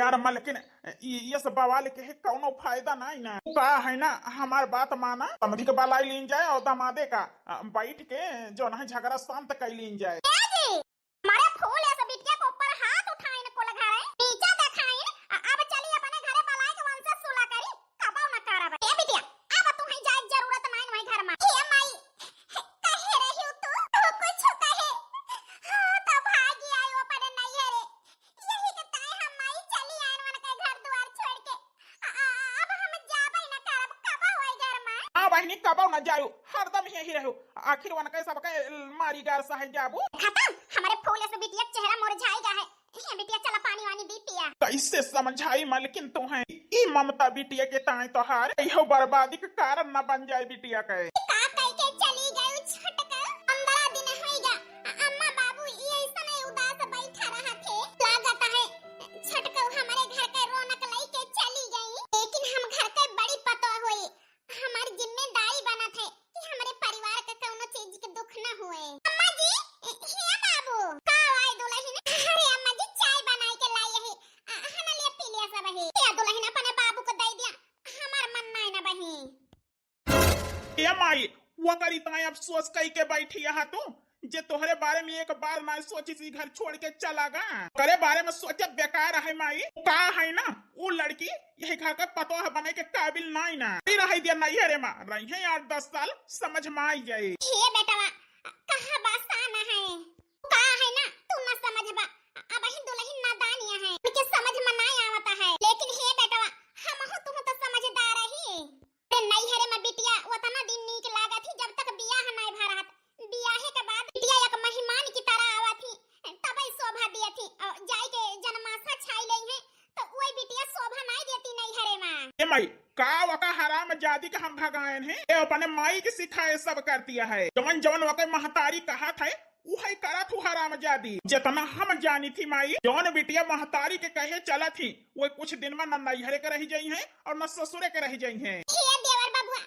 यार मलकिन ये सब बवाल के है कौनो फायदा नहीं ना का है ना। हमार बात माना समझी के बलाई लीन जाए और दमादे का बैठ के जो ना झगड़ा शांत कर लीन जाए। हमारे फूल ऐसे बिटिया के ऊपर हाथ उठाए न को लगा रहे नीचे देखाए अब चली अपने घरे बलाई के वंश सुला करी कबो न करावे ए बिटिया अब तू ही जाए जरूरत नहीं वही घर में हे माई कहे रही तू कुछ कहे हां तो भागी आयो अपने नहीं है रे यही के ताए हम माई चली आए मन के घर द्वार छोड़ के अब हम जाबे न करब कबो वही घर में। हां बहनी कबो न जायो हरदम यही रहो आखिर वन के सब के मारी गार सह जाबू खत्म हमारे फूल से बिटिया चेहरा मुरझाएगा है ये बिटिया चला पानी वानी दी पिया। कैसे समझाई मलकिन तू है ई ममता बिटिया के ताए तो हार इहो बर्बादी के कारण न बन जाए बिटिया के का कह के चली गई छटका 15 दिन होइगा अम्मा बाबू ये ऐसने उदास बैठा रहा थे लागत है छटका हमारे घर के रौनक लई के चली गई लेकिन हम घर के बड़ी पतो होई हमारी जिम्मेदारी बना थे कि हमारे परिवार का कोनो चीज के दुख न हुए। अम्मा जी हे बाबू का आए दुल्हन अरे अम्मा जी चाय बनाई के लाई है हना ले पी लिया सब है या दुल्हन अपने बाबू को दे दिया हमार मन नहीं ना बही ए माई वो करी ताए अब सोच कई के बैठी यहाँ तू जे तोहरे बारे में एक बार ना सोची सी घर छोड़ के चला गा करे बारे में सोचे बेकार है माई का है ना वो लड़की यही घर का पतो है बने के काबिल नहीं ना रही दिया नहीं है रे माँ रही है 8-10 साल समझ में आई जाए। हे बेटवा कहा बासाना है का है ना तू ना समझबा अब ही दुल्हन नादानिया है उनके समझ में नहीं आवता है लेकिन हे बेटवा हम हो तुम तो समझदार ही रे नहीं हरे में बिटिया उतना दिन नीक लागा थी जब तक बियाह नहीं भरत बियाह के बाद बिटिया एक मेहमान की तरह आवा थी तब ही शोभा दिया थी जाई के जन्माशा छाई लई है तो वही बिटिया शोभा नहीं देती नहीं हरे मां ए माई का वका हराम जादी का हम भगायन है ये अपने माई के सिखाए सब कर दिया है जवन जवन वके महतारी कहा था वही करा तू हराम जादी जितना हम जानी थी माई जौन बिटिया महतारी के कहे चला थी वो कुछ दिन में न नैहरे के रह जाई है और न ससुरे के रह जाई है। हे देवर बाबू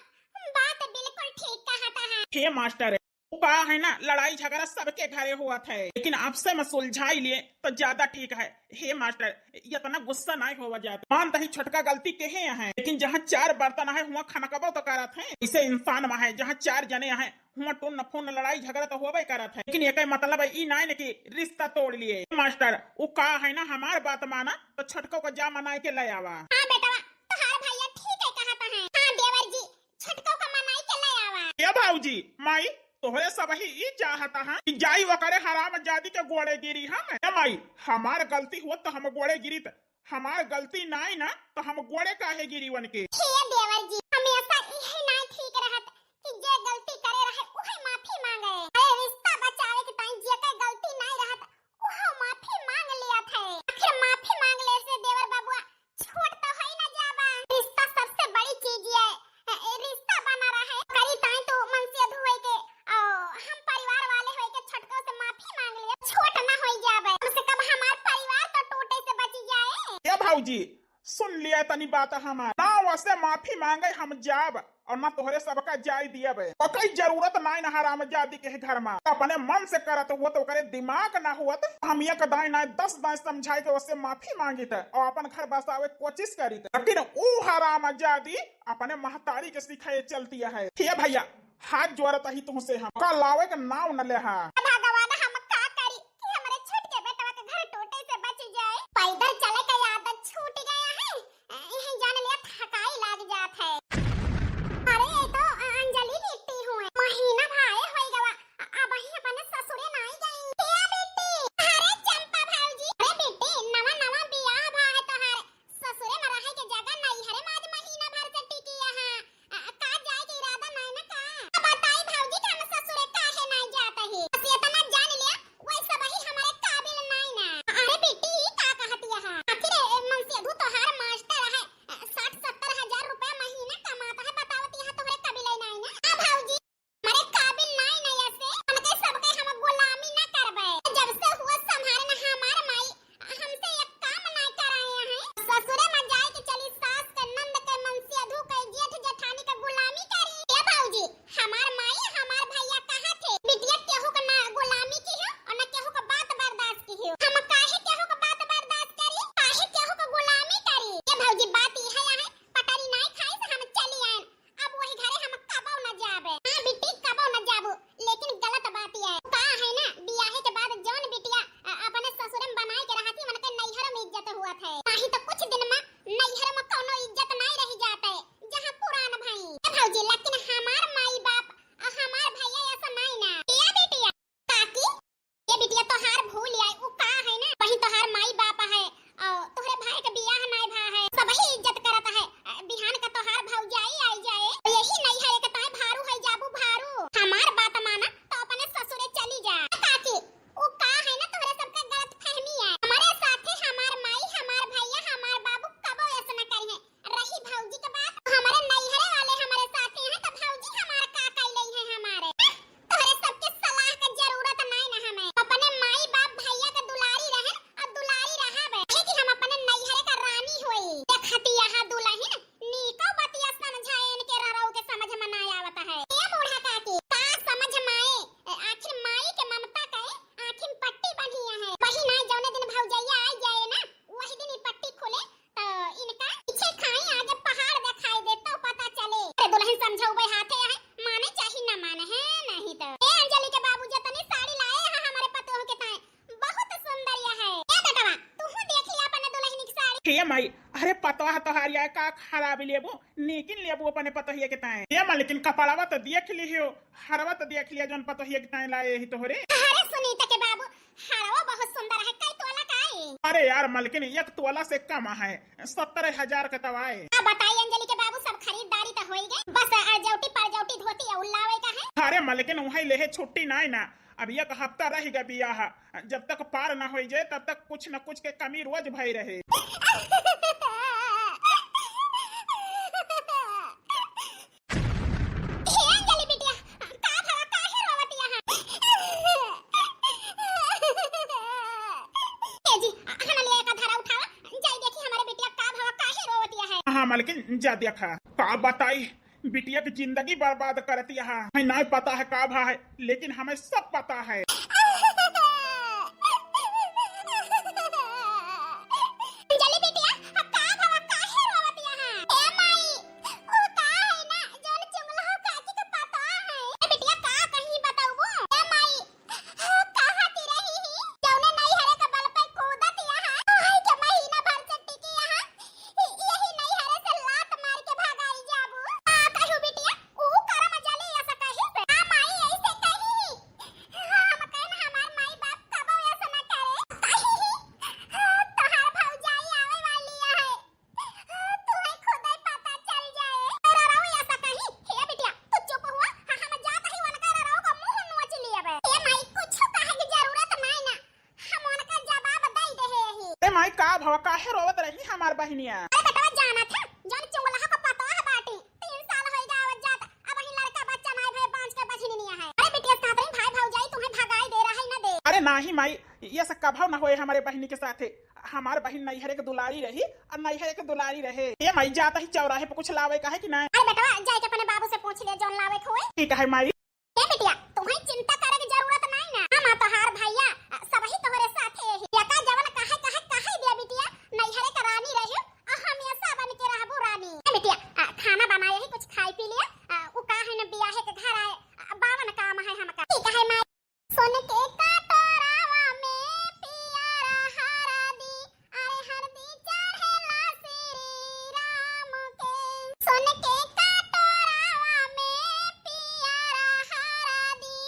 बात बिल्कुल ठीक कहा था हे मास्टर का है ना लड़ाई झगड़ा सबके घरे हुआ था लेकिन आपसे मैं सुलझाई लिए तो ज्यादा ठीक है। हे मास्टर इतना गुस्सा नहीं होगा जाता मान ही छोटका गलती के है लेकिन जहाँ 4 बर्तन है हुआ खाना कबो तो करा थे इसे इंसान में है जहाँ 4 जने है हुआ टून फून लड़ाई झगड़ा तो होबे करा था लेकिन एक मतलब है ई नहीं कि रिश्ता तोड़ लिए मास्टर वो का है ना हमार बात माना तो छोटको को जा मनाए के ले आवा। हाँ बेटा तुम्हारा भैया ठीक है कहता है। हाँ देवर जी छोटको को मनाई के ले आवा। ये भाऊजी माई तोहरे सब ही ई चाहता है कि जाई वो करे हराम जादी के गोड़े गिरी हम माई हमार गलती हुआ तो हम गोड़े गिरी हमार गलती नहीं ना तो हम गोड़े काहे गिरी वन के। हे देवर जी हमेशा यही नहीं ठीक रहत कि जे गलती करे रहे वही माफी मांगे अरे रिश्ता बचावे के टाइम जे के गलती नहीं रहत वो माफी मांग लिया थे आखिर माफी मांग ले से देवर बाबू छोट तो है ना जाबा रिश्ता सबसे बड़ी चीज है रिश्ता बना रहा है करी ताई तो मन से धोए के हम परिवार वाले होए के छटको से माफी मांग लिए छोट ना होई जाबे कम से कम हमार परिवार तो टूटे से बच जाए। ये भाऊजी सुन लिया तनी बात हमार ना वैसे माफी मांगे हम जाब और ना तोहरे सबका जाय दिया कोई जरूरत नहीं ना हराम जादी के घर में अपने मन से करत हुआ तो करे दिमाग ना हुआ हम एक दाई ना 10 दाई समझाए के उससे माफी मांगी थे और अपन घर बसावे कोशिश करी थे लेकिन वो हराम जादी अपने महतारी के सिखाए चलती है। हे भैया हाथ जोड़ता ही तुमसे हम का लावे का नाम न ले भगवान हम का करी कि हमारे छोटे बेटवा के घर टूटे से बच जाए पैदल चले के आदत छूट गया है यही जान लिया थकाई लग जात है। अरे ये तो अंजलि बेटी हुए महीना भाई होई गवा अब ही अपने ससुरे नहीं गई हे बेटी अरे चंपा भाऊजी अरे बेटी नवा नवा बियाह भा है तोहार ससुरे में रहे के जगह नहीं हरे माज महीना भर से टिकी यहां का जाए के इरादा नहीं ना का बताई भाऊजी का हम ससुरे काहे नहीं जाता है बस अरे पतवा तोहारिया का खराब लेबू नीकिन लेबू अपने पतहिया के ताए ये मां लेकिन कपड़ावा तो देख लियो हरवा तो देख लिया जोन पतहिया के ताए लाए ही तोहरे। अरे सुनीता के बाबू हरवा बहुत सुंदर है कई तोला का है। अरे यार मलकिन एक तोला से कम है 70,000 का तवाए। अब बताइए अंजलि के बाबू सब खरीदारी तो हो ही गई बस अरजौटी परजौटी धोती या उल्लावे का है। अरे मलकिन वही लेहे छुट्टी ना ना अब एक हफ्ता रहेगा बियाह जब तक पार ना हो जाए तब तक कुछ न कुछ के कमी रोज भई रहे। हाँ मलकिन जा देखा का बताई बिटिया की जिंदगी बर्बाद करती है हमें ना पता है का भा है लेकिन हमें सब पता है। माई का भवा काहे रोवत रही हमार बहनिया। अरे बेटा जाना था जोन चुंगला को पता है बाटी 3 साल हो गया आवत जात अब ही लड़का बच्चा नहीं भाई बांच के बचनी नहीं है। अरे बेटिया साथ में भाई भौजाई तुम्हें भगाई दे रहा है ना दे। अरे नाही माई ये सब कभाव ना होए हमारे बहनी के साथे हमार बहन नैहरे के दुलारी रही और नैहरे के दुलारी रहे। ये माई जाता ही चौराहे पे कुछ लावे का है कि नहीं। अरे बेटा जाए के अपने बाबू से पूछ ले जोन लावे खोए। ठीक है माई। ए बेटिया तुम्हें चिंता करे की जरूरत नहीं ना हम तो हार भैया सब ही तोहरे साथे है। या का जवन काहे दिया बिटिया नैहरे का रानी रही और हमेशा बन के रहबो रानी। ए बेटिया खाना बनाए ही कुछ खाई पी लिया उ का है न बियाह के घर आए बावन काम है हमका। ठीक है माई। सोने के कटोरावा में पियारा हरदी अरे हरदी चढ़ेला श्री राम के। सोने के कटोरावा में पियारा हरदी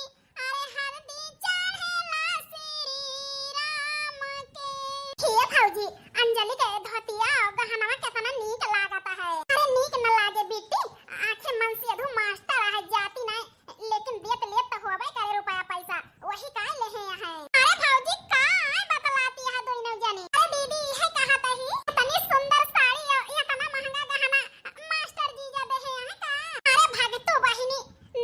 अरे हरदी चढ़ेला श्री राम के। ये भौजी अंजलि के धोतिया और गहनवा कितना नीक लागता है। अरे नीक न लागे बेटी आंखें मन से अधू मास्टर है जाती नहीं लेकिन देत लेत तो होबे करे रुपया पैसा वही का ले है। अरे भौजी का बतलाती है दोनों जने। अरे दीदी है कहा तही इतनी सुंदर साड़ी और इतना महंगा गहना मास्टर जी जा दे है का। अरे भगतू बहिनी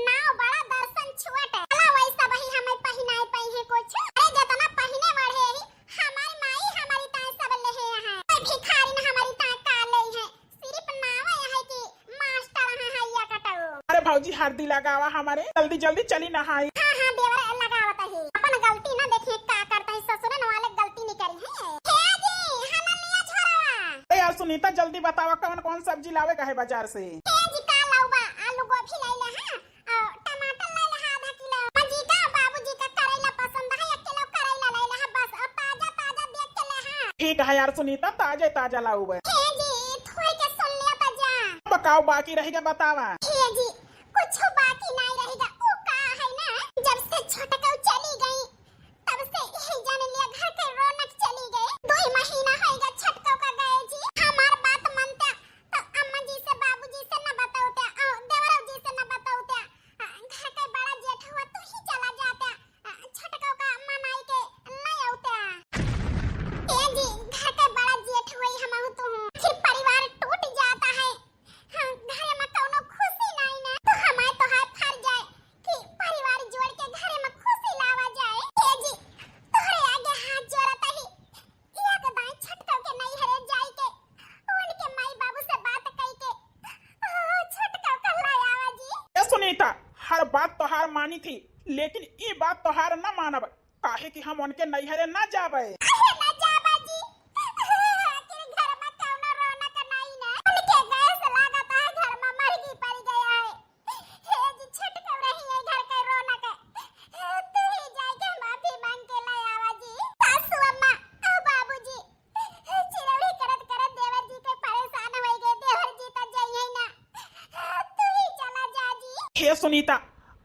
नाव बड़ा दर्शन छुअट अला वैसा वही हमें पहिनाए पई है कुछ। अरे जितना पहिने बढ़े ही हमारी माई हमारी ताई सब ले है कोई भिखारी न हमारी ताई का ले है सिर्फ नाव है कि मास्टर है या कटो। अरे भौजी हल्दी लगावा हमारे जल्दी जल्दी चली नहाई। हाँ हाँ देवर लगावत है अपन गलती ना देखिए का करता है ससुरन वाले गलती नहीं करी है। हे जी हना लिया झोरवा। अरे यार सुनीता जल्दी बतावा कौन कौन सब्जी लावे का है बाजार से। हे जी का लाऊबा आलू गोभी ले ले हां और टमाटर ले ले आधा किलो। मजी का बाबूजी का करेला पसंद है 1 किलो करेला ले ले बस और ताजा ताजा देख के ले हां। ठीक है यार सुनीता ताजे ताजा लाऊ बे। हे जी थोड़ी के सुन लिया ता जा। बकाओ बाकी रहेगा बतावा। हे जी कुछ बाकी नहीं रहेगा ओ का है ना जब से छोटका चली गई तब से यही जाने लिया घर के रौनक चली गई। 2 महीना होएगा छटका का गए जी हमार बात मानता तो अम्मा जी से बाबूजी से न बताओते और देवराव जी से न बताओते घर के बड़ा जेठ हुआ तो ही चला जाता छटका का मनाई के नहीं आउता। ए जी घर के बड़ा जेठ हुई हम हूं तो फिर परिवार टूट जाता है। हां घर में कोनो खुशी नहीं ना तो हमारे तो हाथ फर जाए कि परिवार जोड़ के घर में खुशी लावा जाए। ए जी तोहरे आगे हाथ जोड़ता ही या के दाई छटका के नहीं हरे जाए के उनके माई बाबू से बात कई के छटका कर लाया जी। ए सुनीता हर बात तो हार मानी थी लेकिन ये बात तो हार न मानब काहे कि हम उनके नैहरे न जावे। अरे ना जाबा जी तेरे घर में कौनो रौनक नहीं ना उनके गैस लागता है घर में मरगी पड़ गया है। हे जी छटका रही है घर के रौनक तू ही जाके माफी मांग के ले आवा जी। सासू अम्मा और बाबूजी चिरौड़ी करत करत देवर जी के हे सुनीता,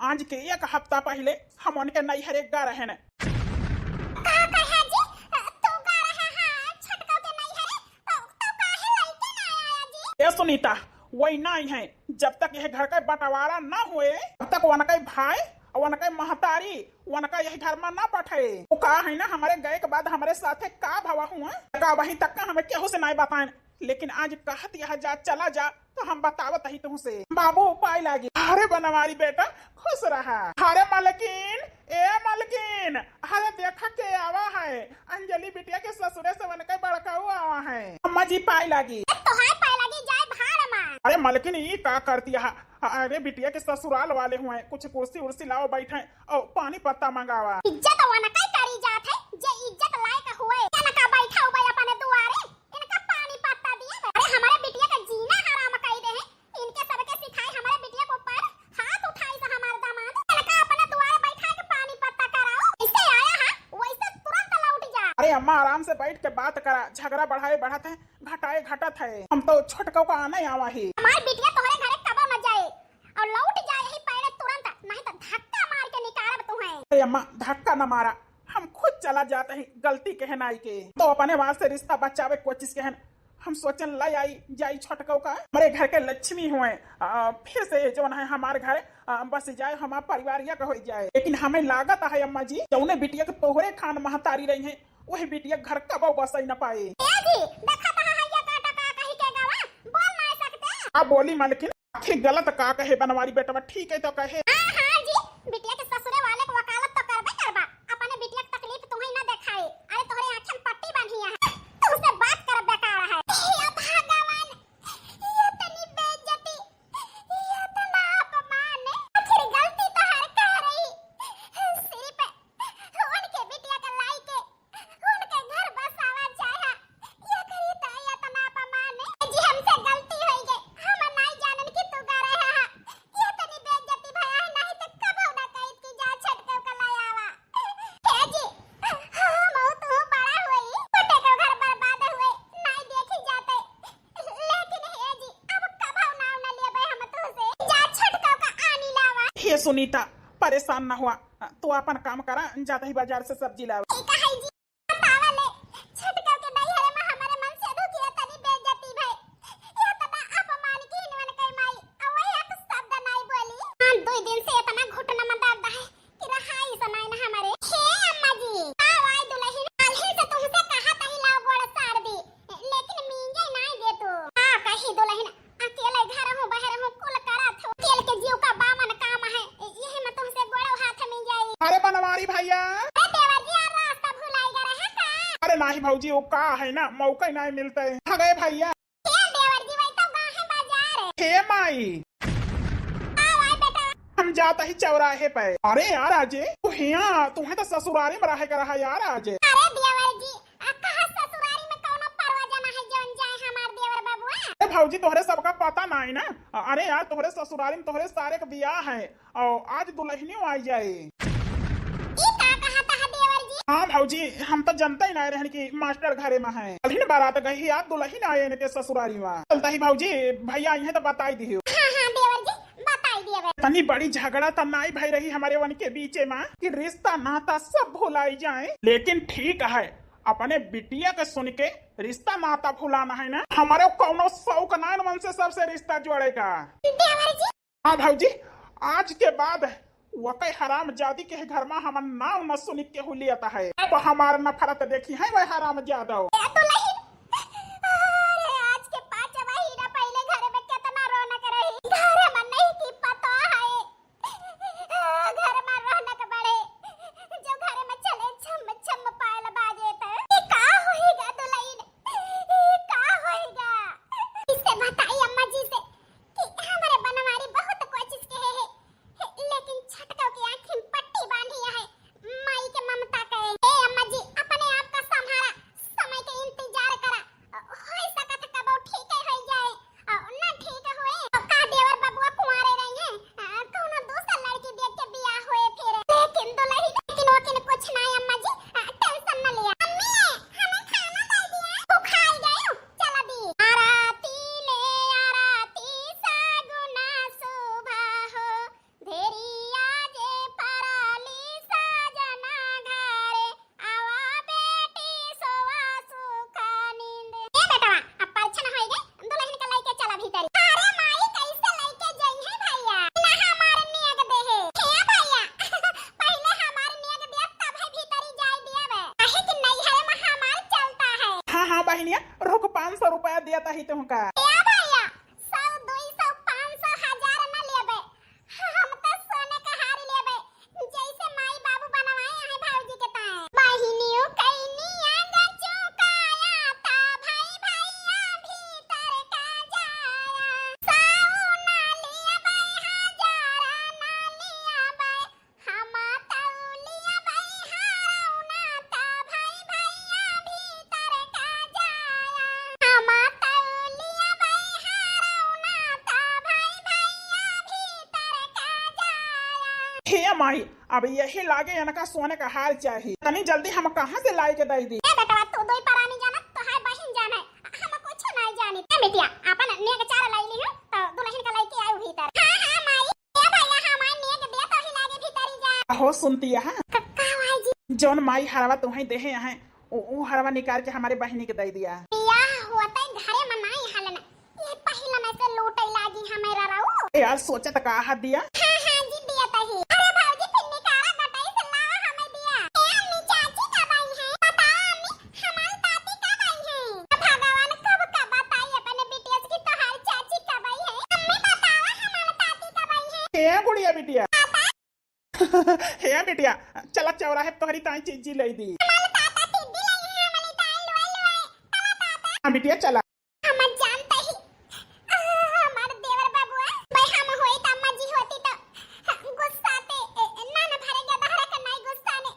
आज के एक हफ्ता पहले हम उनके नैहर एक गा रहे न। का कहा जी तू गा रहा है छटका के नहीं है तो काहे लइके ना आया जी। हे सुनीता, वही नहीं है, जब तक यह घर का बंटवारा न हुए तब तक उनका भाई और उनका महतारी उनका यही घर में ना बैठे। वो कहा है ना हमारे गए के बाद हमारे साथे का भवा हुआ का वही तक का हमें केहू से नहीं बताएं, लेकिन आज कहत यह जा चला जा तो हम बतावत ही तुमसे। बाबू उपाय लागी। अरे बनवारी बेटा खुश रहा। अरे मालकिन, ए मालकिन, अरे देखा के आवा है, अंजलि बिटिया के ससुरे से उनका बड़का हुआ आवा है। अम्मा जी पाई लागी। तो हाय पाए लगी जाए भाड़ में। अरे मालकिन ये का करती है? अरे बिटिया के ससुराल वाले हुए, कुछ कुर्सी उर्सी लाओ बैठे और पानी पत्ता मंगावा। इज्जत वाला कई करी जात है, जे इज्जत लायक हुए इनका बैठा हुआ अपने दुआरे इनका पानी पत्ता दिया। अरे हमारे बिटिया का जीना हराम कई दे हैं, इनके सबके सिखाए हमारे बिटिया को ऊपर हाथ उठाई से हमारे दामाद इनका अपने दुआरे बैठा के पानी पत्ता कराओ। इससे आया है वैसे तुरंत लौट जा। अरे अम्मा आराम से बैठ के बात करा, झगड़ा बढ़ाए बढ़त है, घटाए घटत है। हम तो छोटका का आना ही आवा ही। हमारी बिटिया तोहरे घरे कबो न जाए और लौट जाए यही पैरे तुरंत, नहीं तो धक्का मार के निकालब तुम्हें। अरे अम्मा धक्का न मारा, हम खुद चला जाते हैं, गलती कहनाई के तो अपने वास्ते रिश्ता बचावे कोशिश कहन। हम सोचन लाई आई जाई छोटकौ का हमारे घर के लक्ष्मी हुए, फिर से जो है हमारे घर बस जाए, हमारा परिवार या हो जाए। लेकिन हमें लागत है अम्मा जी, जौने बिटिया के तोहरे खान महतारी रही है वही बिटिया घर कबो बस न पाए। आप बोली मालकिन, आखिर गलत का कहे बनवारी बेटा? ठीक है तो कहे। हाँ जी, बिटिया के ससुरे वाले को वकालत तो करबे करबा, अपने बिटिया की तकलीफ तुम्हें ना देखाए। अरे तोहरे आंखें में पट्टी बांधी है, तुमसे बात कर बेकार है। या भगवान, ये तनी बेइज्जती, ये तना अपमान, आखिर गलती तो हर कर रही सिर पे उनके बिटिया के लाई के उनके घर बसावा चाहा। ये करी तो ये तना अपमान जी, हमसे गलती हो गई, हम नहीं जानन कि तू गा रहा है। ये तनी बेइज्जती भया है, नहीं तो कब होना कहीं की जा छटके का लायावा। हे जी, हम तो बड़ा हुई, छोटे के घर बर्बाद हुए, नहीं देखी जाते। लेकिन हे जी, अब कब होना ना लेबे हम तो से जा छटके का आनी लावा। हे सुनीता, परेशान न हुआ, तू अपन काम करा, जाता ही बाजार से सब्जी लावा। ठीक है जी, बतावा ले छटके के नैहरे में हमारे मन से दुखी तनी बेइज्जती भई। ये तना अपमान की इनवन कई माई अवे एक शब्द नहीं बोली। हां, 2 दिन से इतना घुटना में दर्द है कि रहाई सुनाई ना हमारे। हे अम्मा जी, आवाई दुल्हन काल्हे से तुमसे कहा तही लाओ गोड़ साड़ दी, लेकिन मींगे नहीं दे तू। हां, कही दुल्हन अकेले घर हूं बाहर हूं कुल करत हो, तेल के जीव का बामन काम है, यही में तुमसे गोड़ हाथ में जाई। अरे बनवारी भैया, देवर जी यार रास्ता भुलाई गए हैं का? अरे नहीं भौजी, वो का है ना, मौका ही नहीं मिलता है। आ गए भैया। देवर जी वही तो गांव है बाजार। हे माई, आओ आए बेटा। हम जाता ही चौराहे पे। अरे यार आजे तू हिया, तुम्हें तो ससुरारी में रहे का रहा यार आजे। अरे देवर जी, कहा ससुरारी में कौनो परवाजा ना है जौन जाए हमार देवर बाबुआ। अरे भौजी तोहरे सबका पता नहीं ना। अरे यार तोहरे ससुरारी में तोहरे सारे का बियाह है और आज दुल्हनियों आई जाए। ई का कहा था देवर जी? हाँ भौजी, हम तो जनता ही नहीं रहने की मास्टर घरे में है। कल ही बारात गई यार, दुल्हन आए इनके ससुरारी में। चलता ही भौजी, भैया आई है तो बताई दियो। हां हां देवर जी, बताई दिए। तनी बड़ी झगड़ा तो नहीं भाई रही हमारे वन के बीच में कि रिश्ता नाता सब भुलाई जाए, लेकिन ठीक है अपने बिटिया के सुन के रिश्ता नाता भुलाना है ना। हमारे कौनो शौक नाइन मन से सबसे रिश्ता जोड़ेगा। देवर जी, हाँ भौजी, आज के बाद वकई हराम जादी के घर में हम नाम न सुन के हुलियता है। अब हमारा नफरत देखी है वह हराम जादा। दुल्हन, अरे आज के 5 महीना पहले घर में कितना रौनक रही, घर में नहीं की पता है। घर में रौनक बढ़े, जो घर में चले छम छम पायल बाजे त ये का होएगा दुल्हन, ये का होएगा? इससे बताई अम्मा जी से कि हमारे बनवारी बहुत कोशिश के है, लेकिन छटकों की आंखें में पट्टी बांधी है, माई के ममता का। ए अम्मा जी, अपने आप का संभाला, समय के इंतजार तू का या भैया 100 200 500 1000 न लेबे। हम त सोने का हार लेबे जैसे माई बाबू बनवाए हैं भौजी के ताए। बहिनियों कैनिया गचुकाया था भाई भैया भीतर का जाया। साऊ ना लेबे 1000 ना लेबे हम तौलिया भाई हारू ना था भाई भैया भीतर का जाया। हम तौलिया भाई हारू ना था भाई भैया भीतर का जाया। हे माई अब यही लागे इनका सोने का हार चाहिए तनी जल्दी हम कहाँ से लाई के दे दी। ए बेटा तू दोई परानी जाना तो हाय बहिन जाना हम कुछ नहीं जानी। ए बेटिया अपन नेक चार लाई लियो तो दुल्हन का लेके आयो भीतर। हां हां माई ए भैया हमार नेक दे तो ही लागे भीतर ही जा। हो सुनती है कक्का भाई जी जौन माई हरवा तुम्हें देहे हैं वो हरवा निकाल के हमारे बहनी के दे दिया। बिया होते घरे में नहीं हलन ये पहिला में से लूटै लागी हमेरा रहू। यार सोचा तो कहा दिया। हां हां जी दिया तही। अरे भौजी फिर निकाला गटाई से लावा हमें दिया। ए अम्मी चाची कब आई है बता अम्मी हमारी ताती कब आई है। भगवान कब कब बताई अपने बीटीएस की तोहारी चाची कब आई है। अम्मी बतावा हमारी ताती कब आई है। हे गुड़िया बिटिया हे बिटिया चला चौराहे तोहरी ताई चीजी ले दी। हमारी ताता टिड्डी लगी है हमारी ताई लोए लोए तला ताता हाँ बिटिया चला। हम जानते ही हमारे देवर बाबू है भाई हम होई त अम्मा जी होती तो गुस्साते ना ना भरेगा दहरा का नहीं गुस्साने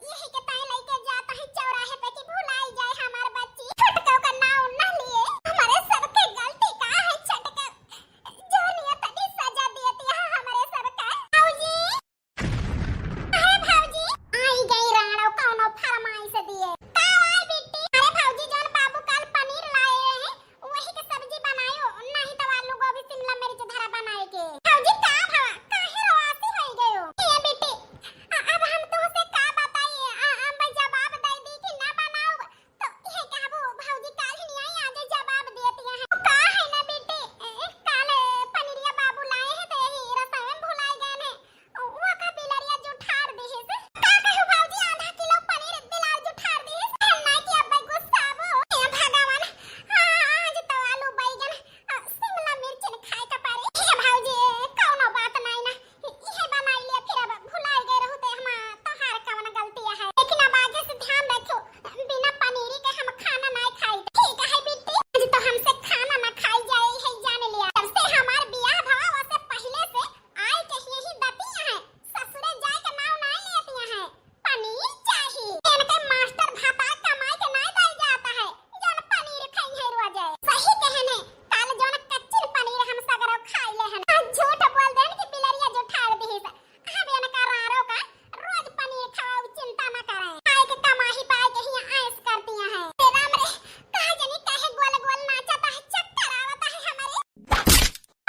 यही के ताई लेके जाता है चौराहे पे कि भुलाई जाए हमार बच्ची। छटका का नाम ना लिए हमारे सबके गलती का है छटका जो नियत की सजा देती है हमारे सबका। भौजी अरे भौजी आई गई राणो कौनो फरमाइश दिए का आई बेटी। अरे भौजी जान बाबू कल पनीर लाए हैं वही के सब्जी बनायो नहीं तो आलू गोभी शिमला मिर्च धरा बनाए के। भौजी का भवा काहे रवासी होई गयो। ये बेटी अब हम तुमसे का बताइए हम जवाब दे दी कि ना बनाओ तो ये कहबो भौजी काल ही नहीं आई आगे जवाब देती है। का है ना बेटी कल पनीरिया बाबू लाए हैं तो यही रसोई में भुलाए गए हैं वो का बिलरिया जो ठाड़ दी है का कहू भौजी आधा किलो पनीर बिलाल जो ठाड़ दी है ना कि अब गुस्साबो। हे भगवान आज तो आलू बैगन शिमला मिर्च ने खाए का पारे। हे भौजी कौनो बात नहीं ना ये बनाई लिया फिर अब भुलाए गए रहते हम तोहार कौन गलती है। लेकिन अब आगे से ध्यान रखो बिना पनीरी के हम खाना नहीं खाई। ठीक है बेटी आज तो हमसे खाना ना खाई जाए है जान लिया। तब से हमार बियाह भवा उससे पहले से आई के यही दतिया है ससुरे जाए के नाव नहीं लेती है पनीर चाहिए। इनके मास्टर भाता कमाई के नहीं दे जाता है जन पनीर खाई है रोज सही कहने काल जन कच्ची पनीर हम सगरो खाई ले हैं। आज झूठ बोल देन कि बिलरिया जो ठाड़ दी है हम इनका रारो का रोज पनीर खाओ चिंता ना करें खाए के कमाई पाए के ही ऐश करती हैं। तेरा हमरे कहा जनी काहे गोल गोल नाचता है चक्कर आवता है हमारे।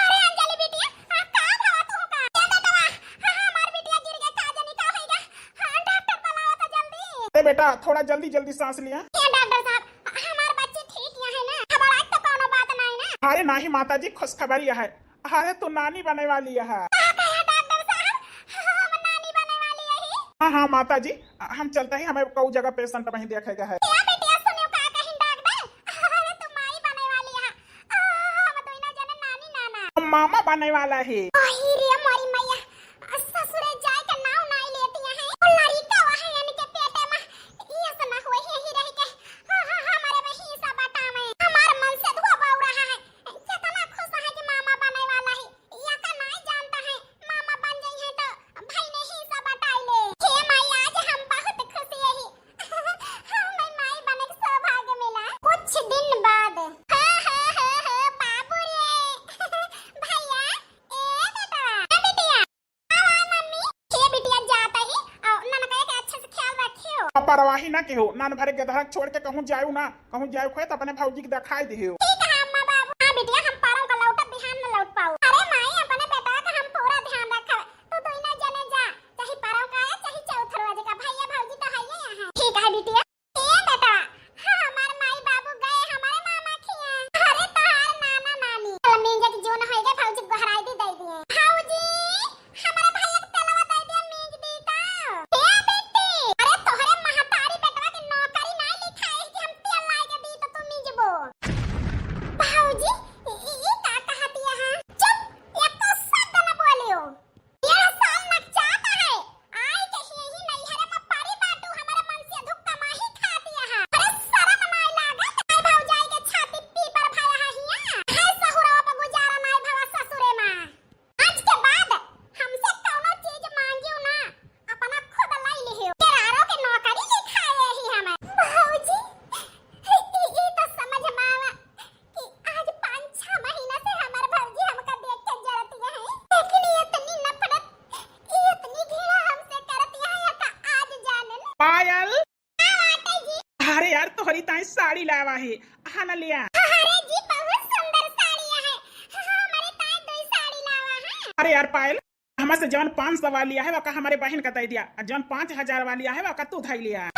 अरे अंजलि बिटिया का भवा तू का ये बेटवा हमार बिटिया गिर गई का जनी का होएगा डॉक्टर बुलाओ तो जल्दी। अरे बेटा थोड़ा जल्दी जल्दी सांस लिया। ये डॉक्टर साहब हमार बच्ची ठीक है ना खबर आज तो कोनो बात नहीं ना। अरे नहीं माता जी खुशखबरी है। अरे तू नानी बने वाली है। का कहा डॉक्टर साहब हम नानी बने वाली है। हाँ हाँ माता जी हम चलते ही हमें कई जगह पेशेंट वहीं देखेगा है। या बेटिया सुनियो का कहीं डॉक्टर अरे तुम माई बने वाली है हम तो इना जाने नानी नाना मामा बने वाला है। आई रे हमारी मैया ससुरे जाए के नाव नहीं लेती है और लड़का वहां यानी के पेटे में ये सना हुए ही रह के हमारे में ही सब बाटा में हमार मन से धुआ बह रहा है कितना खुश है कि मामा बने वाला है। या का नहीं जानता है मामा बन गई है तो भाई ने ही सब बाटाई ले। हे माई आज हम बहुत खुश है हमें माई बने के सौभाग्य मिला कुछ दिन बाद। बाबू रे भैया ए बेटा ए बिटिया आवा मम्मी ये बिटिया जाता ही और नाना का एक अच्छे से ख्याल रखियो। परवाही ना केहू नान भरे गधरा छोड़ के कहूँ जाऊ ना कहूँ जाऊ खोए तो अपने भौजी के दिखाई दियो। ठीक है अम्मा बाबू। हां बिटिया हम पारों का लौटा बिहान न लौट पाऊ। अरे माई अपने बेटा का हम पूरा ध्यान रखब तू तो इना जने जा चाहे पारों का है चाहे चौथ रोज का भैया भौजी तो है यहां। ठीक है बिटिया ए बेटा हमार माई बाबू गए हमारे मामा खिया। अरे तोहार नाना नानी कल मींज के जोन होई गए भौजी गहराई दी दे दिए। भौजी हमारे भैया के तलवा दे दिया मींज दी ता ए बेटी अरे तोहरे महतारी बेटवा के नौकरी नहीं लिखा है कि हम तेल लाई के दी तो तू मींजबो। है। हाँ न लिया। अरे जी बहुत सुंदर साड़ियां है। हमारे ताई दो साड़ी लावा है। अरे यार पायल, हमारे से जवन 500 वाली है वका हमारे बहन का दे दिया, जवन 5000 वाली है वका तू धाई लिया।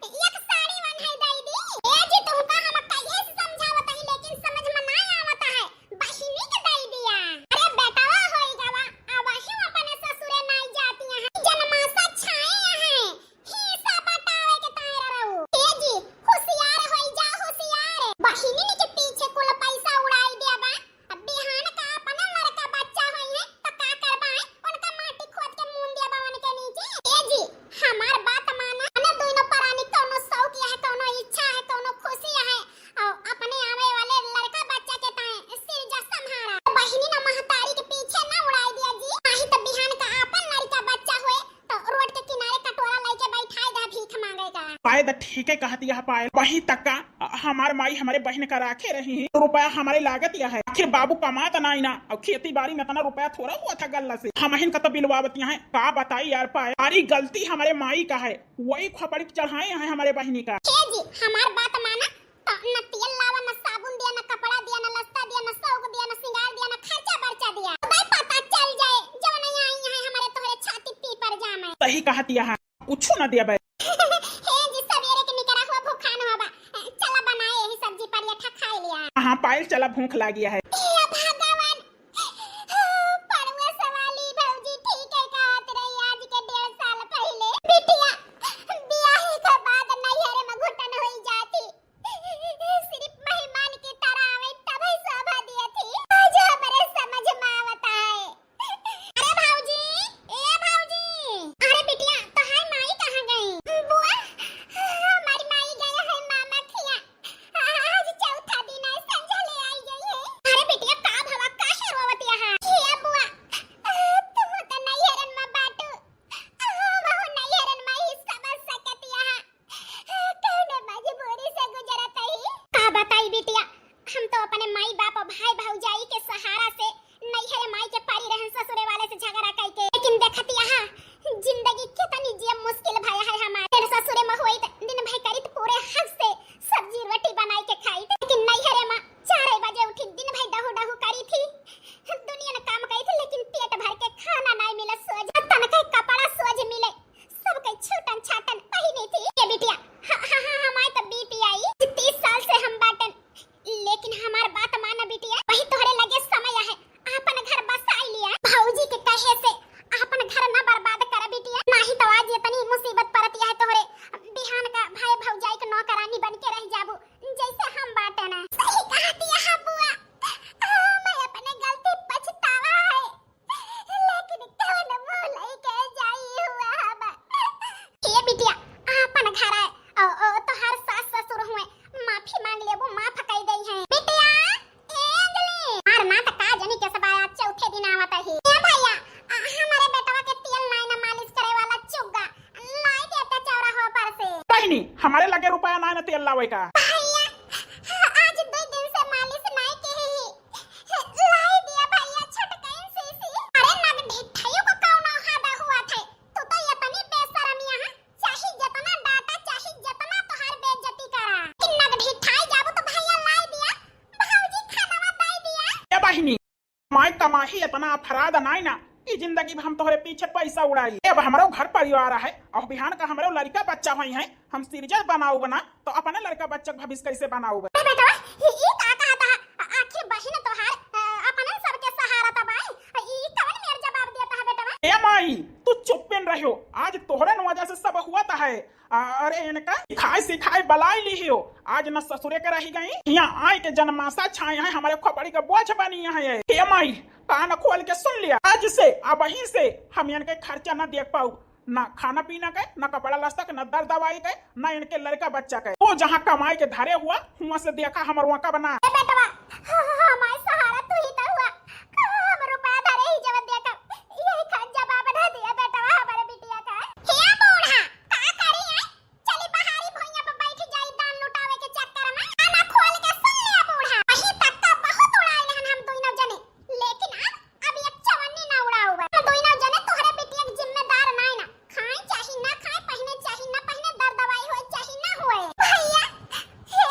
एक साड़ी वन है दीदी। ए जी तुमका हम कहिए से समझावत है लेकिन समझ में नहीं आवत है। बहिनी के दे दिया। अरे बेटावा होई गवा, अब ही अपने ससुरे नहीं जाती हैं। जन्मासा छाए हैं। हिस्सा बटावे के तारा रहू। ए जी होशियार होई जा होशियार। बहिनी के पीछे कुल पैसा उड़ाई देबा। अब बिहान का अपने लड़का बच्चा होई है तो का करबाए? उनका माटी खोद के मुंह देबा उनके नीचे। ए जी हमार बात माना। अने दोनों परानी कोनो शौक है, कोनो इच्छा है, कोनो खुशी है और अपने आवे वाले लड़का बच्चा के ताए सिर जा संहारा। बहिनी ना महतारी के पीछे ना उड़ाई दिया जी। नहीं तो बिहान का अपन लड़का बच्चा होए तो रोड के किनारे कटोरा लेके बैठाई दा भीख मांगेगा। पायल ठीक है कहती है पायल, वही तक का हमार माई हमारे बहन का राखे रही है तो रुपया हमारे लागत यह है। आखिर बाबू कमाता नहीं ना और खेती बाड़ी में इतना रुपया थोड़ा हुआ था गल्ला से। हम का तो बिलवावतियां हैं, का बताई यार पायल, सारी गलती हमारे माई का है, वही खोपड़ी चढ़ाए हैं हमारे बहनी का। हे जी हमार बात माना तो न तेल लावा, न साबुन दिया, न कपड़ा दिया, न लस्ता दिया, न सौग दिया, न सिंगार दिया, न खर्चा बर्चा दिया। भाई पता चल जाए जब नहीं आई है हमारे तोहरे छाती पी पर जामे। सही कहती है, कुछ न दिया बे। हे जी सवेरे के निकरा हुआ भूखा न होबा। चला बनाए यही सब्जी पराठा खा लिया। हाँ पायल चला भूख लागी है। हे भगवान, पड़वा सवाली भौजी ठीक है कहत रही आज के 1.5 साल पहले। बिटिया बियाह के बाद नैहरे में घुटन होई जाती। सिर्फ मेहमान की तरह आवे तभी शोभा दिया थी। आज हमारे समझ में आवता है। अरे भौजी, ए भौजी। अरे बिटिया तोहार माई कहां गई? बुआ हमारी माई गई है मामा खिया। आज चौथा दिन है, संजा ले आई गई है। अरे बिटिया का भवा का शर्वती है? हे बुआ तुम तो नैहरन में बाटू। बहु नैहरन में ही समझ सकतिया है। कौन मजबूरी से गुजरत है। का बताई बिटिया, हम तो अपने माई बाप और भाई भौजाई के सहारा से नैहरे माई के पारी रहन ससुरे वाले से झगड़ा करके। लेकिन देखती यहाँ जिंदगी कितनी जीव मुश्किल भया है हमारे। तेरे ससुरे में होई दिन भर करित पूरे हक से सब्जी रोटी बनाई के खाई। लेकिन नैहरे में 4 बजे उठी दिन भर डहू डहू करी थी। दुनिया ने काम करी थी लेकिन पेट भर के खाना नहीं मिले। सोच तन के कपड़ा सोच मिले, सब के छूटन छाटन पहिनी थी। ये बिटिया हमारे तो बीपी आई 30 साल से हम बाटन। लेकिन हमार बात माना बिटिया, वही तोहरे लगे समय है अपन घर बसाई लिया। भौजी के कहे से अपन घर ना बर्बाद कर बिटिया, नहीं तो आज इतनी मुसीबत पड़ती है तोहरे बिहान का भाई भौजाई के नौकरानी बन के रह जाबू जैसे हम बाटे ना। सही कहती है बुआ, मैं अपने गलती पछतावा है लेकिन कौन मुंह लेके जाई हुआ हम। ये बिटिया अपन घर है और तोहार सास ससुर हुए माफी मांग ले, वो माफ कर दई है। बिटिया ए अंजलि मार ना त का जनी के सब आया चौथे दिन आवत है। ए भैया हमारे बेटवा के तेल नहीं ना मालिश करे वाला चुग्गा लाई देता चौराहा पर से। बहनी हमारे लगे रुपया ना न तेल लावे का। भैया आज 2 दिन से मालिश नहीं की ही लाई दिया भैया छटकन से। अरे नग ढिठाइयों को कौनो हादा हुआ थे। तू तो इतनी बेशरमिया है, चाहे जितना डाटा चाहे जितना तोहार बेइज्जती करा। कि नग ढिठाई जाबो तो भैया लाई दिया, भौजी खानावा दे दिया। ए बहनी माई कमाही इतना अपराध नहीं ना कि जिंदगी में हम तोहरे पीछे पैसा उड़ाई। अब हमारो घर परिवार है और बिहान का हमारो लड़का बच्चा हुई है, हम सीरियस बनाऊ बना तो अपने लड़का बच्चा का भविष्य कैसे बनाऊ। अरे बेटा ये का कहता है? आखिर बहिन तोहार अपने सबके सहारा तबाई। ई कौन मेर जवाब देता है बेटा? ए माई तू चुप पेन रहियो, आज तोहरे न वजह से सब हुआ था है। अरे इनका सिखाए बलाई ली हो, आज न ससुरे के रही गई यहाँ आए के जन्माशा छाए हैं हमारे खोपड़ी का बोझ बनी है। ए माई कान खोल के सुन लिया, आज से अब वहीं से हम इनके खर्चा न देख पाऊ, ना खाना पीना के, ना कपड़ा लस्ता के, ना दर दवाई के, ना इनके लड़का बच्चा के। वो जहाँ कमाई के धरे हुआ वहाँ से देखा हमर वहाँ का बना। बेटवा हमारे सहारा तू ही तो हुआ, हम रुपया धरे ही जब देखा यही खा जवाब ना दिया बेटवा हमारे बिटिया का। हे बूढ़ा का करी है? चली बहारी भुइयां पे बैठ जाई दान लुटावे के चक्कर में। खाना खोल के सुन लिया बूढ़ा, वही तक का बहुत उड़ाए रहन हम दोनों जने। लेकिन अब एक चवन्नी ना उड़ाऊ बे। हम दोनों जने तोहरे बिटिया के जिम्मेदार नहीं ना, खाए चाहे ना खाए, पहने चाहे ना पहने, दर दवाई होए चाहे ना होए। भैया हे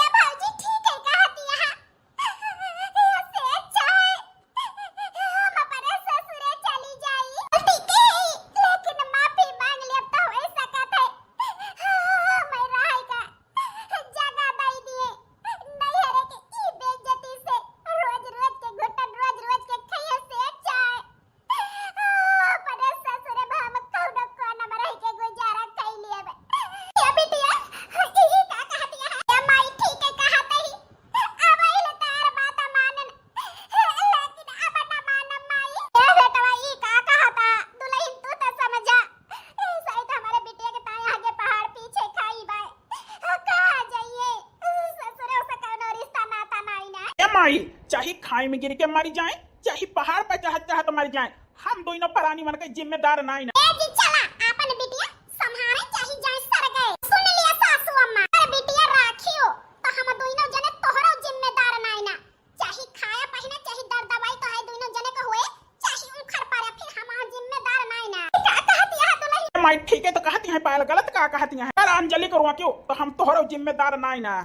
खाई में गिर के मर जाए चाहे पहाड़ पर चढ़त चढ़त मर जाए, हम दोनों प्राणी मन के जिम्मेदार नहीं ना। ए जी चला आपन बिटिया संभारे चाही जाए सर गए। सुन लिया सासू अम्मा, अरे बिटिया राखियो तो हम दोनों जने तोहरो जिम्मेदार नहीं ना। चाहे खाया पहिना चाहे दर दवाई कहे दोनों जने का होए, चाहे उखड़ पारे फिर हम जिम्मेदार नहीं ना। का कहती है दुल्हन? माई ठीक है तो कहती है, पायल गलत का कहती है। यार अंजलि करुआ क्यों तो हम तोहरो जिम्मेदार नहीं ना।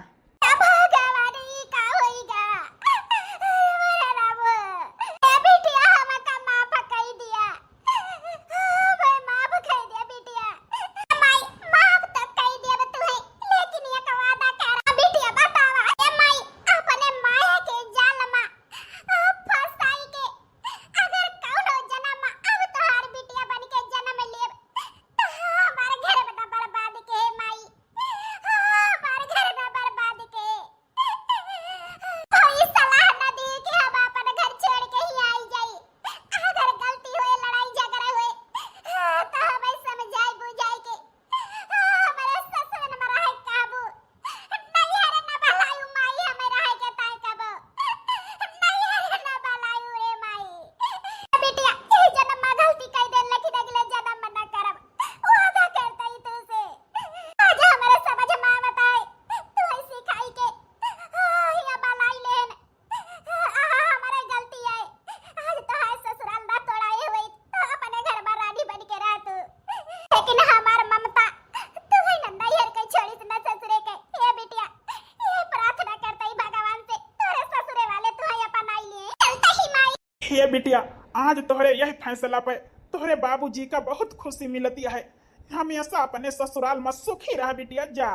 हे बिटिया, आज तोहरे यह फैसला पे तोहरे बाबूजी का बहुत खुशी मिलती है। हमेशा अपने ससुराल में सुखी रह बिटिया जा।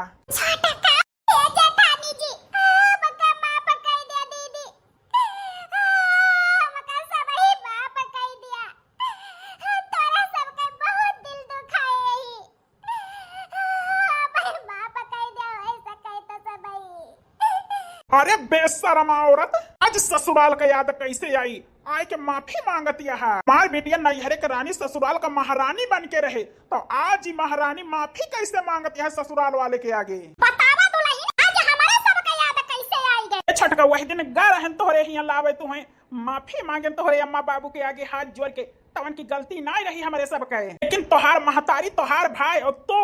अरे बेशर्म औरत, आज ससुराल का याद कैसे आई? आय के माफी मांगती है। मार बेटिया नैहरे के रानी ससुराल का महारानी बन के रहे तो आज ही महारानी माफी कैसे मांगती है ससुराल वाले के आगे? बतावा दुल्हन, आज हमारे सब का याद कैसे आई गए? छटका वही दिन गा रहन तोहरे हियां लावे तुहे माफी मांगे तोहरे अम्मा बाबू के आगे हाथ जोड़ के, तवन की गलती नहीं रही हमारे सब के। लेकिन तोहार महतारी तोहार भाई और तो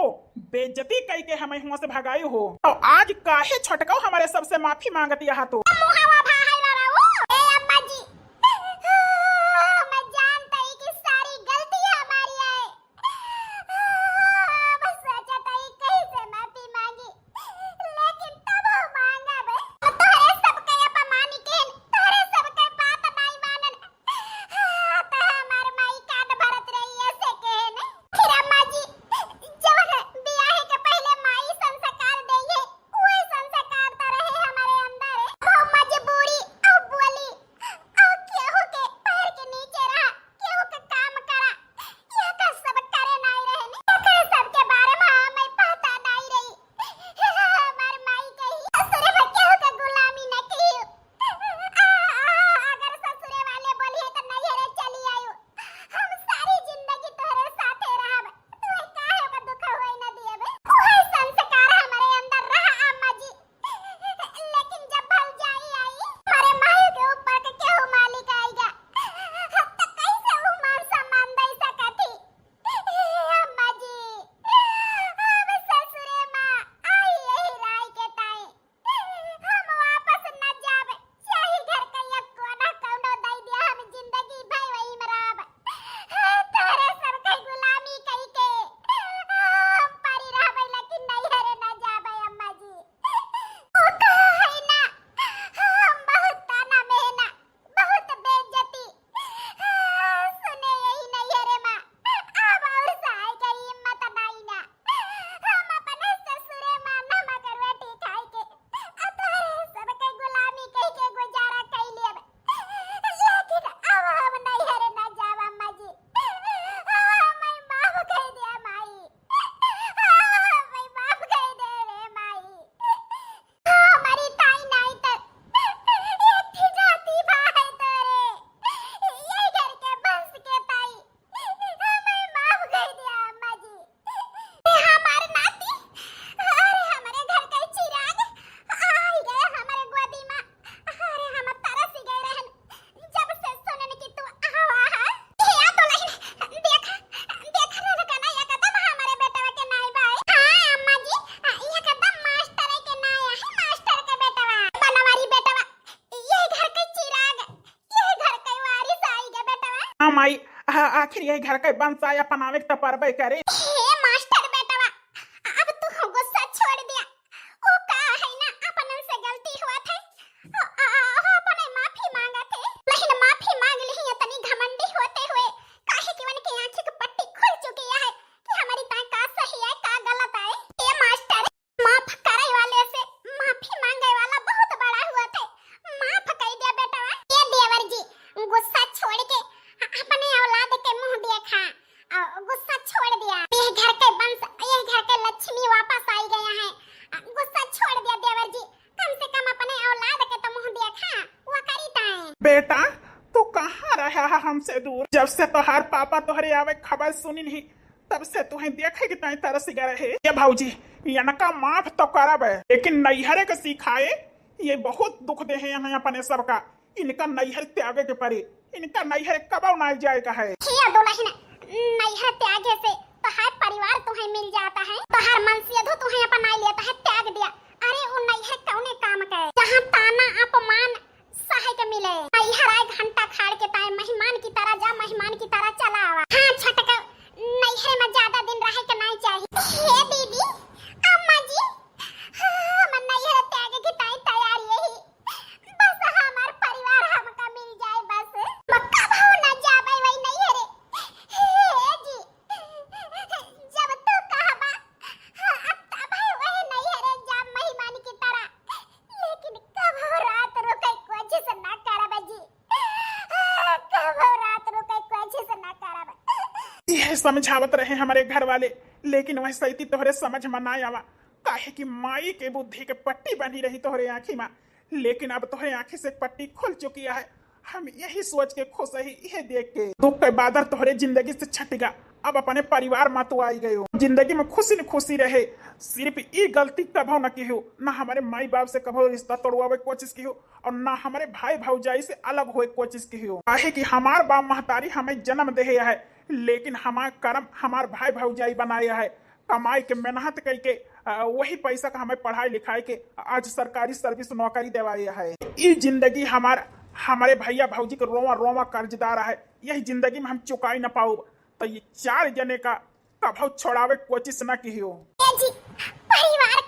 बेइज्जती कई के हमें हुआ से भगाई हो तो आज काहे छटकाओ हमारे सबसे माफी मांगती है? तो माई आखिर यही घर के बंसाया पनावे तो परबे करे। हे मास्टर बेटवा, अब तू गुस्सा छोड़ दिया। ओ का है ना अपन से गलती हुआ थे, अपने माफी मांगा थे। लेकिन माफी मांग ली है तनी घमंडी होते हुए काहे कि मन की आंखें की पट्टी खुल चुकी है कि हमारी ता का सही है का गलत है। ए मास्टर, माफ करे वाले से माफी मांगे वाला बहुत बड़ा हुआ थे। माफ कर दिया बेटवा। ये देवर जी, गुस्सा छोड़ के अपने औलाद के मुंह देखा, गुस्सा छोड़ दिया। ये घर के बंस, ये घर के लक्ष्मी वापस आई गया है। गुस्सा छोड़ दिया देवर जी, कम से कम अपने औलाद के तो मुंह देखा, वो करीता है। बेटा तू कहाँ रहा है हमसे दूर? जब से तोहार पापा तोहरे आवे खबर सुनी नहीं तब से तुम्हें देखे कितना तरस गया रहे। ये भाऊजी इनका माफ तो करब लेकिन नैहरे के सिखाए ये बहुत दुख दे है यहाँ अपने सबका। इनका नैहर त्यागे के परे, इनका नैहर कब ना जाएगा है। हिया दुल्हन, नैहर त्यागे से तोहार परिवार तुम्हें मिल जाता है, तोहार मनसियधो तुम्हें अपना लेता है, त्याग दिया। अरे वो नैहर कौने काम का है जहाँ ताना अपमान सहे के मिले। नैहर आए घंटा खाड़ के ताए मेहमान की तरह जा, मेहमान की तरह चला आवा। हाँ छटका, नैहर में ज्यादा दिन रहे के नहीं चाहिए। हे दीदी, अम्मा जी, हम नैहर त्यागे की तैयार यही, बस हमार परिवार हमका मिल जाए बस। मक्का भाव न जाबे वही नैहरे। हे जी, जब तू कहबा अब तब वही नैहरे जा मेहमान की तरह। लेकिन कब रात रुके कोशिश ना करब जी, कब रात रुके कोशिश ना करब। यह समझावत रहे हमारे घर वाले, लेकिन वह सही तोहरे समझ में ना आवा। काहे कि माई के बुद्धि के पट्टी बनी रही तोहरे आँखी में, लेकिन अब तोहरे आँखी से पट्टी खुल चुकी है। हम यही सोच के खुश है, यह देख के दुख के बादल तोहरे जिंदगी से छटगा। अब अपने परिवार में तो आई गए हो, जिंदगी में खुशी न खुशी रहे। सिर्फ ये गलती कभो न की हो, ना हमारे माई बाप से कभो रिश्ता तोड़वावे कोशिश की हो और ना हमारे भाई भौजाई से अलग होए कोशिश की हो। काहे कि हमार बाप महतारी हमें जन्म दे है, लेकिन हमार कर्म हमार भाई भौजाई बनाया है। कमाई के मेहनत करके वही पैसा का हमें पढ़ाई लिखाई के आज सरकारी सर्विस नौकरी दिवाया है। ये जिंदगी हमारे भैया भौजी के रोमा रोमा कर्जदार है। यही जिंदगी में हम चुकाई न पाओ, तो ये 4 जने का कभो छोड़ावे कोशिश न की हो। जी, परिवार